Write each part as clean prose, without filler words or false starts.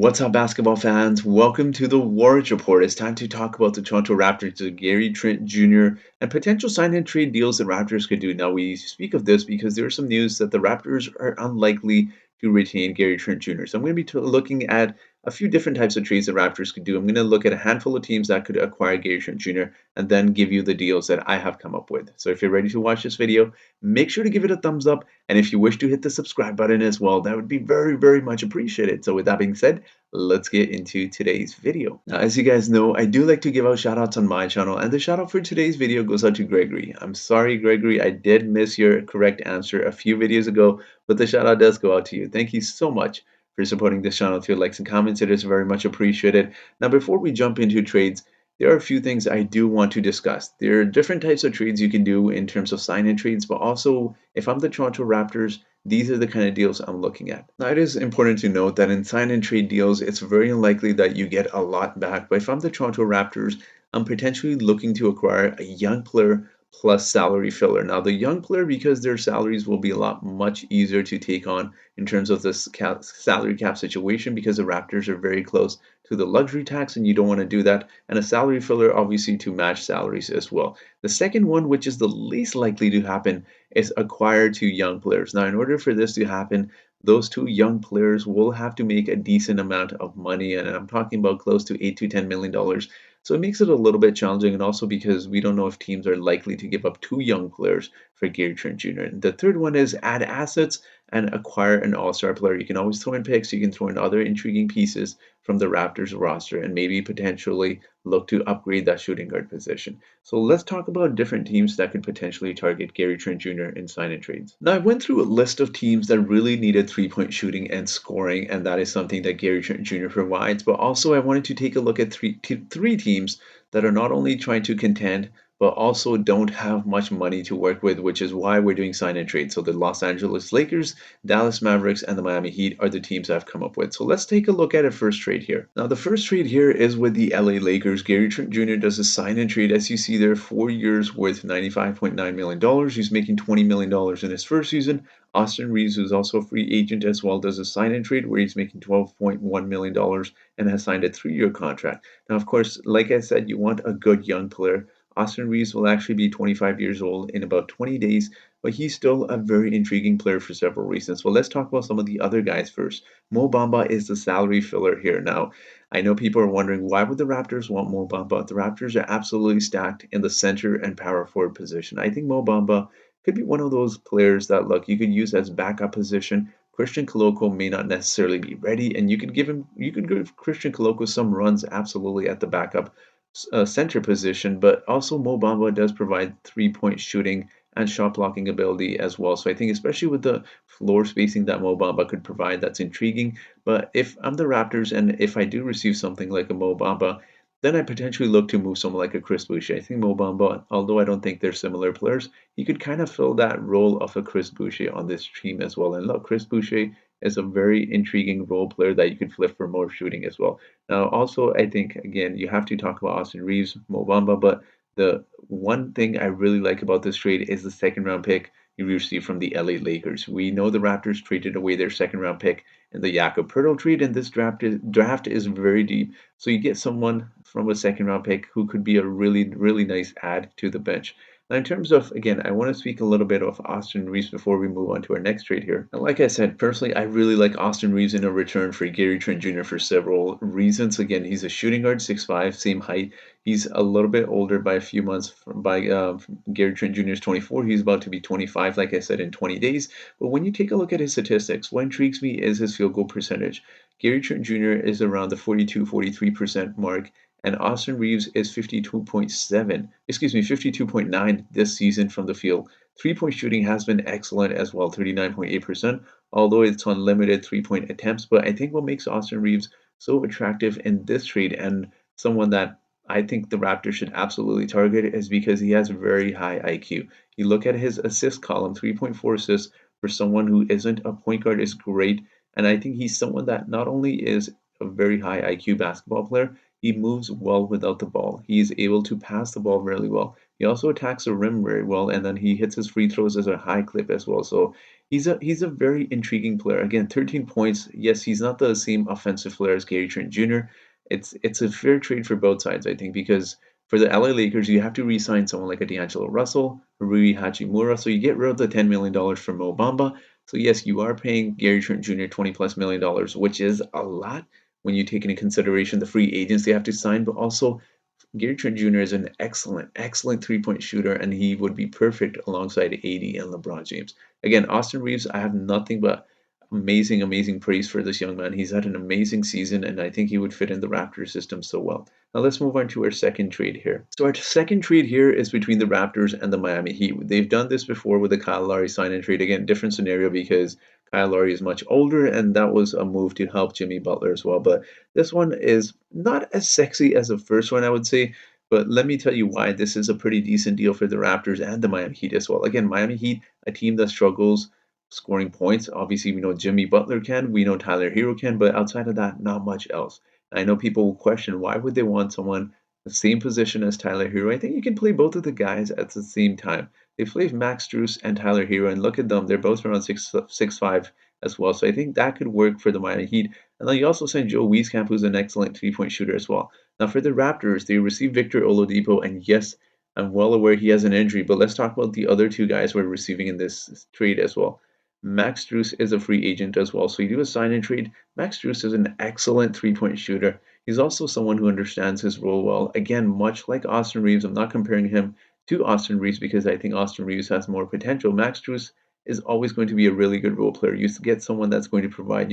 What's up, basketball fans? Welcome to the Warriors Report. It's time to talk about the Toronto Raptors, Gary Trent Jr., and potential sign and trade deals the Raptors could do. Now, we speak of this because there's some news that the Raptors are unlikely to retain Gary Trent Jr. So I'm going to be looking at a few different types of trades the Raptors could do. I'm going to look at a handful of teams that could acquire Gary Trent Jr. and then give you the deals that I have come up with. So if you're ready to watch this video, make sure to give it a thumbs up. And if you wish to hit the subscribe button as well, that would be very, very much appreciated. So with that being said, let's get into today's video. Now, as you guys know, I do like to give out shout outs on my channel, and the shout out for today's video goes out to Gregory. I'm sorry, Gregory, I did miss your correct answer a few videos ago, but the shout out does go out to you. Thank you so much for supporting this channel through likes and comments. It is very much appreciated. Now, before we jump into trades, there are a few things I do want to discuss. There are different types of trades you can do in terms of sign-in trades, but also if I'm the Toronto Raptors, these are the kind of deals I'm looking at. Now, it is important to note that in sign and trade deals, it's very unlikely that you get a lot back. But if I'm the Toronto Raptors, I'm potentially looking to acquire a young player plus salary filler. Now, the young player, because their salaries will be a lot much easier to take on in terms of this salary cap situation, because the Raptors are very close to the luxury tax and you don't want to do that. And a salary filler, obviously, to match salaries as well. The second one, which is the least likely to happen, is acquire two young players. Now, in order for this to happen, those two young players will have to make a decent amount of money, and I'm talking about close to $8 to $10 million. So it makes it a little bit challenging, and also because we don't know if teams are likely to give up two young players for Gary Trent Jr. And the third one is add assets and acquire an all-star player. You can always throw in picks, you can throw in other intriguing pieces from the Raptors roster, and maybe potentially look to upgrade that shooting guard position. So let's talk about different teams that could potentially target Gary Trent Jr. in sign-in trades. Now, I went through a list of teams that really needed three-point shooting and scoring, and that is something that Gary Trent Jr. provides. But also, I wanted to take a look at three teams that are not only trying to contend, but also don't have much money to work with, which is why we're doing sign-in trades. So the Los Angeles Lakers, Dallas Mavericks, and the Miami Heat are the teams I've come up with. So let's take a look at a first trade here. Now, the first trade here is with the LA Lakers. Gary Trent Jr. does a sign-in trade, as you see there, 4 years worth $95.9 million. He's making $20 million in his first season. Austin Reaves, who's also a free agent as well, does a sign-in trade where he's making $12.1 million and has signed a 3-year contract. Now, of course, like I said, you want a good young player. Austin Reaves will actually be 25 years old in about 20 days, but he's still a very intriguing player for several reasons. Well, let's talk about some of the other guys first. Mo Bamba is the salary filler here. Now, I know people are wondering, why would the Raptors want Mo Bamba? The Raptors are absolutely stacked in the center and power forward position. I think Mo Bamba could be one of those players that, look, you could use as backup position. Christian Koloko may not necessarily be ready, and you could give Christian Koloko some runs absolutely at the backup center position, but also Mo Bamba does provide three-point shooting and shot blocking ability as well. So I think especially with the floor spacing that Mo Bamba could provide, that's intriguing. But if I'm the Raptors and if I do receive something like a Mo Bamba, then I potentially look to move someone like a Chris Boucher. I think Mo Bamba, although I don't think they're similar players, he could kind of fill that role of a Chris Boucher on this team as well. And look, Chris Boucher is a very intriguing role player that you could flip for more shooting as well. Now, also, I think, again, you have to talk about Austin Reaves, Mo Bamba, but the one thing I really like about this trade is the second round pick you received from the LA Lakers. We know the Raptors traded away their second round pick in the Jakob Poeltl trade, and this draft is very deep. So you get someone from a second round pick who could be a really, really nice add to the bench. Now, in terms of, again, I want to speak a little bit of Austin Reaves before we move on to our next trade here. And like I said, personally, I really like Austin Reaves in a return for Gary Trent Jr. for several reasons. Again, he's a shooting guard, 6'5", same height. He's a little bit older by a few months from Gary Trent Jr. is 24. He's about to be 25, like I said, in 20 days. But when you take a look at his statistics, what intrigues me is his field goal percentage. Gary Trent Jr. is around the 42-43% mark, and Austin Reaves is 52.9 this season from the field. Three-point shooting has been excellent as well, 39.8%, although it's on limited three-point attempts. But I think what makes Austin Reaves so attractive in this trade and someone that I think the Raptors should absolutely target is because he has very high IQ. You look at his assist column, 3.4 assists for someone who isn't a point guard is great. And I think he's someone that not only is a very high IQ basketball player, he moves well without the ball. He is able to pass the ball really well. He also attacks the rim very well, and then he hits his free throws as a high clip as well. So he's a very intriguing player. Again, 13 points. Yes, he's not the same offensive player as Gary Trent Jr. It's a fair trade for both sides, I think, because for the LA Lakers, you have to re-sign someone like a D'Angelo Russell, Rui Hachimura, so you get rid of the $10 million for Mo Bamba. So yes, you are paying Gary Trent Jr. $20+ million, which is a lot when you take into consideration the free agents they have to sign, but also Gary Trent Jr. is an excellent, excellent three-point shooter, and he would be perfect alongside AD and LeBron James. Again, Austin Reeves, I have nothing but amazing, amazing praise for this young man. He's had an amazing season, and I think he would fit in the Raptors system so well. Now let's move on to our second trade here. So our second trade here is between the Raptors and the Miami Heat. They've done this before with the Kyle Lowry sign and trade. Again, different scenario because Kyle Lowry is much older, and that was a move to help Jimmy Butler as well. But this one is not as sexy as the first one, I would say. But let me tell you why this is a pretty decent deal for the Raptors and the Miami Heat as well. Again, Miami Heat, a team that struggles scoring points. Obviously, we know Jimmy Butler can, we know Tyler Hero can, but outside of that, not much else. I know people will question why would they want someone the same position as Tyler Hero. I think you can play both of the guys at the same time. They played Max Strus and Tyler Hero, and look at them, they're both around 6'5" as well. So I think that could work for the Miami Heat. And then you also signed Joe Wieskamp, who's an excellent three-point shooter as well. Now for the Raptors, they received Victor Oladipo, and yes, I'm well aware he has an injury, but let's talk about the other two guys we're receiving in this trade as well. Max Strus is a free agent as well, so you do a sign and trade. Max Strus is an excellent three-point shooter. He's also someone who understands his role well. Again, much like Austin Reeves, I'm not comparing him to Austin Reeves because I think Austin Reeves has more potential. Max Strus is always going to be a really good role player. You get someone that's going to provide,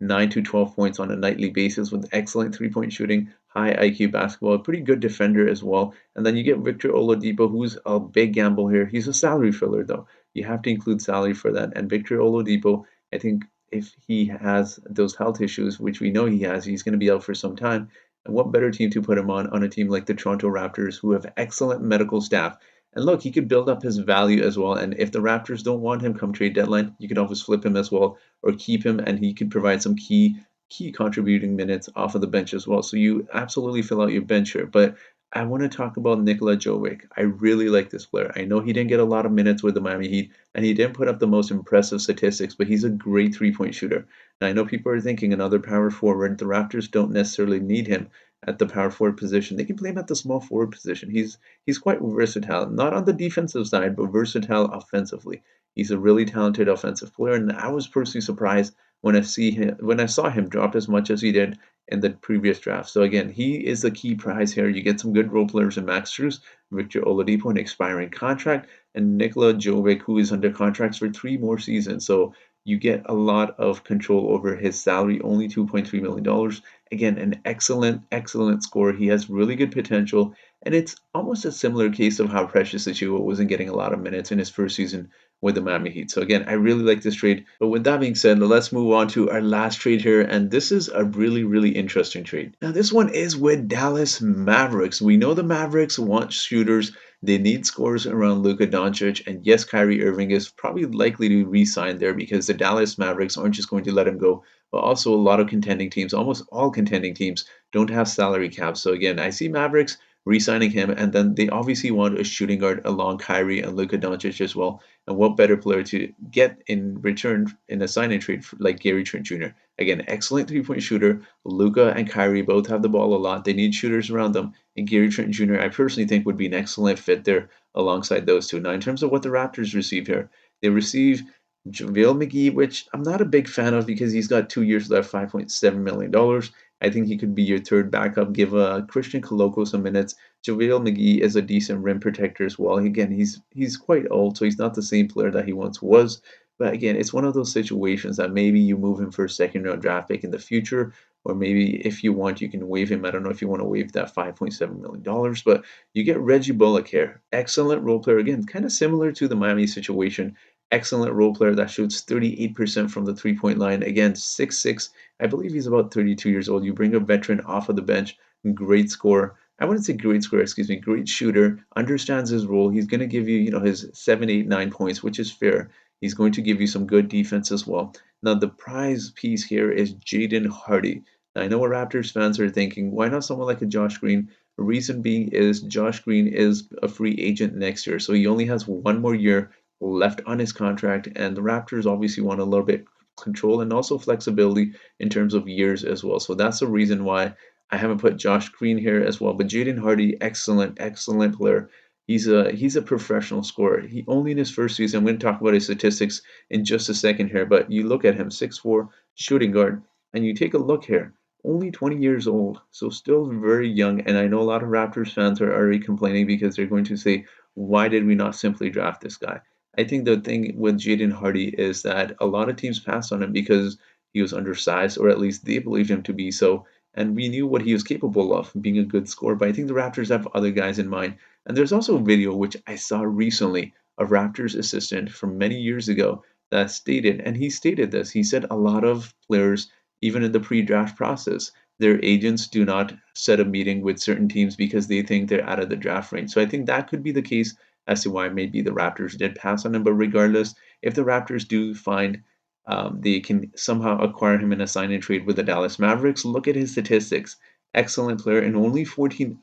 9 to 12 points on a nightly basis with excellent three-point shooting, high IQ basketball, a pretty good defender as well. And then you get Victor Oladipo, who's a big gamble here. He's a salary filler, though. You have to include salary for that. And Victor Oladipo, I think if he has those health issues, which we know he has, he's going to be out for some time. And what better team to put him on a team like the Toronto Raptors, who have excellent medical staff. And look, he could build up his value as well. And if the Raptors don't want him come trade deadline, you could always flip him as well or keep him, and he could provide some key contributing minutes off of the bench as well. So you absolutely fill out your bench here. But I want to talk about Nikola Jovic. I really like this player. I know he didn't get a lot of minutes with the Miami Heat, and he didn't put up the most impressive statistics, but he's a great three-point shooter. Now, I know people are thinking another power forward. The Raptors don't necessarily need him at the power forward position. They can play him at the small forward position. He's quite versatile, not on the defensive side, but versatile offensively. He's a really talented offensive player, and I was personally surprised when I saw him drop as much as he did in the previous draft. So again, he is the key prize here. You get some good role players in Max Strus, Victor Oladipo, an expiring contract, and Nikola Jovic, who is under contracts for 3 more seasons. So you get a lot of control over his salary, only $2.3 million. Again, an excellent, excellent scorer. He has really good potential, and it's almost a similar case of how Precious Achiuwa wasn't getting a lot of minutes in his first season with the Miami Heat. So again, I really like this trade. But with that being said, let's move on to our last trade here, and this is a really, really interesting trade. Now, this one is with Dallas Mavericks. We know the Mavericks want shooters. They need scores around Luka Doncic, and yes, Kyrie Irving is probably likely to re-sign there because the Dallas Mavericks aren't just going to let him go. But also, a lot of contending teams, almost all contending teams, don't have salary caps. So again, I see Mavericks re-signing him, and then they obviously want a shooting guard along Kyrie and Luka Doncic as well. And what better player to get in return in a sign and trade like Gary Trent Jr. Again, excellent three-point shooter. Luka and Kyrie both have the ball a lot. They need shooters around them. And Gary Trent Jr. I personally think would be an excellent fit there alongside those two. Now, in terms of what the Raptors receive here, they receive JaVale McGee, which I'm not a big fan of because he's got 2 years left, $5.7 million. I think he could be your third backup. Give Christian Koloko some minutes. JaVale McGee is a decent rim protector as well. Again, he's quite old, so he's not the same player that he once was. But again, it's one of those situations that maybe you move him for a second round draft pick in the future, or maybe if you want, you can waive him. I don't know if you want to waive that $5.7 million, but you get Reggie Bullock here. Excellent role player. Again, kind of similar to the Miami situation. Excellent role player that shoots 38% from the three-point line. Again, 6'6". I believe he's about 32 years old. You bring a veteran off of the bench, great scorer. I wouldn't say great scorer, excuse me, great shooter, understands his role. He's going to give you, his 7, 8, 9 points, which is fair. He's going to give you some good defense as well. Now, the prize piece here is Jaden Hardy. Now, I know what Raptors fans are thinking. Why not someone like a Josh Green? Reason being is Josh Green is a free agent next year, so he only has 1 more year left on his contract, and the Raptors obviously want a little bit control and also flexibility in terms of years as well. So that's the reason why I haven't put Josh Green here as well. But Jaden Hardy, excellent, excellent player. He's a professional scorer. He only in his first season. I'm going to talk about his statistics in just a second here, but you look at him, 6'4", shooting guard, and you take a look here. Only 20 years old, so still very young. And I know a lot of Raptors fans are already complaining because they're going to say, why did we not simply draft this guy? I think the thing with Jaden Hardy is that a lot of teams passed on him because he was undersized, or at least they believed him to be so. And we knew what he was capable of, being a good scorer. But I think the Raptors have other guys in mind. And there's also a video which I saw recently of Raptors assistant from many years ago that stated, and he stated this, he said a lot of players, even in the pre-draft process, their agents do not set a meeting with certain teams because they think they're out of the draft range. So I think that could be the case as to why maybe the Raptors did pass on him. But regardless, if the Raptors do find they can somehow acquire him in a sign and trade with the Dallas Mavericks, look at his statistics. Excellent player in only 14,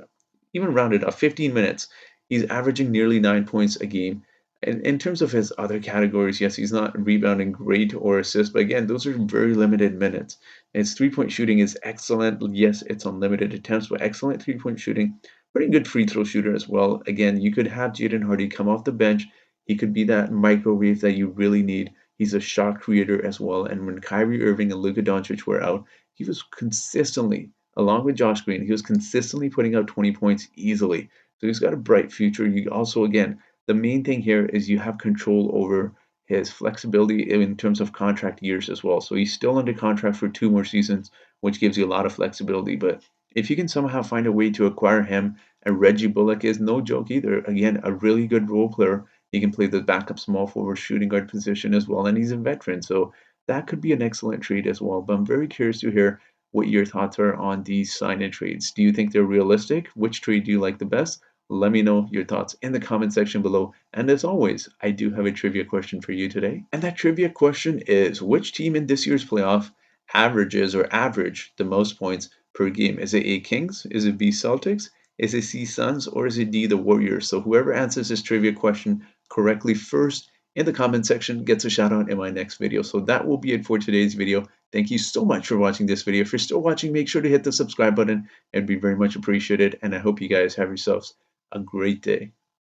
even rounded up 15 minutes. He's averaging nearly 9 points a game. And in terms of his other categories, yes, he's not rebounding great or assist, but again, those are very limited minutes. His three-point shooting is excellent. Yes, it's unlimited attempts, but excellent three-point shooting. Pretty good free throw shooter as well. Again, you could have Jaden Hardy come off the bench. He could be that microwave that you really need. He's a shot creator as well. And when Kyrie Irving and Luka Doncic were out, he was consistently, along with Josh Green, he was consistently putting up 20 points easily. So he's got a bright future. You also, again, the main thing here is you have control over his flexibility in terms of contract years as well. So he's still under contract for 2 more seasons, which gives you a lot of flexibility. But if you can somehow find a way to acquire him, and Reggie Bullock is no joke either. Again, a really good role player. He can play the backup small forward shooting guard position as well, and he's a veteran. So that could be an excellent trade as well. But I'm very curious to hear what your thoughts are on these sign in trades. Do you think they're realistic? Which trade do you like the best? Let me know your thoughts in the comment section below. And as always, I do have a trivia question for you today. And that trivia question is, which team in this year's playoff averages or average the most points per game? Is it A, Kings? Is it B, Celtics? Is it C, Suns? Or is it D, the Warriors? So whoever answers this trivia question correctly first in the comment section gets a shout out in my next video. So that will be it for today's video. Thank you so much for watching this video. If you're still watching, make sure to hit the subscribe button. It'd be very much appreciated. And I hope you guys have yourselves a great day.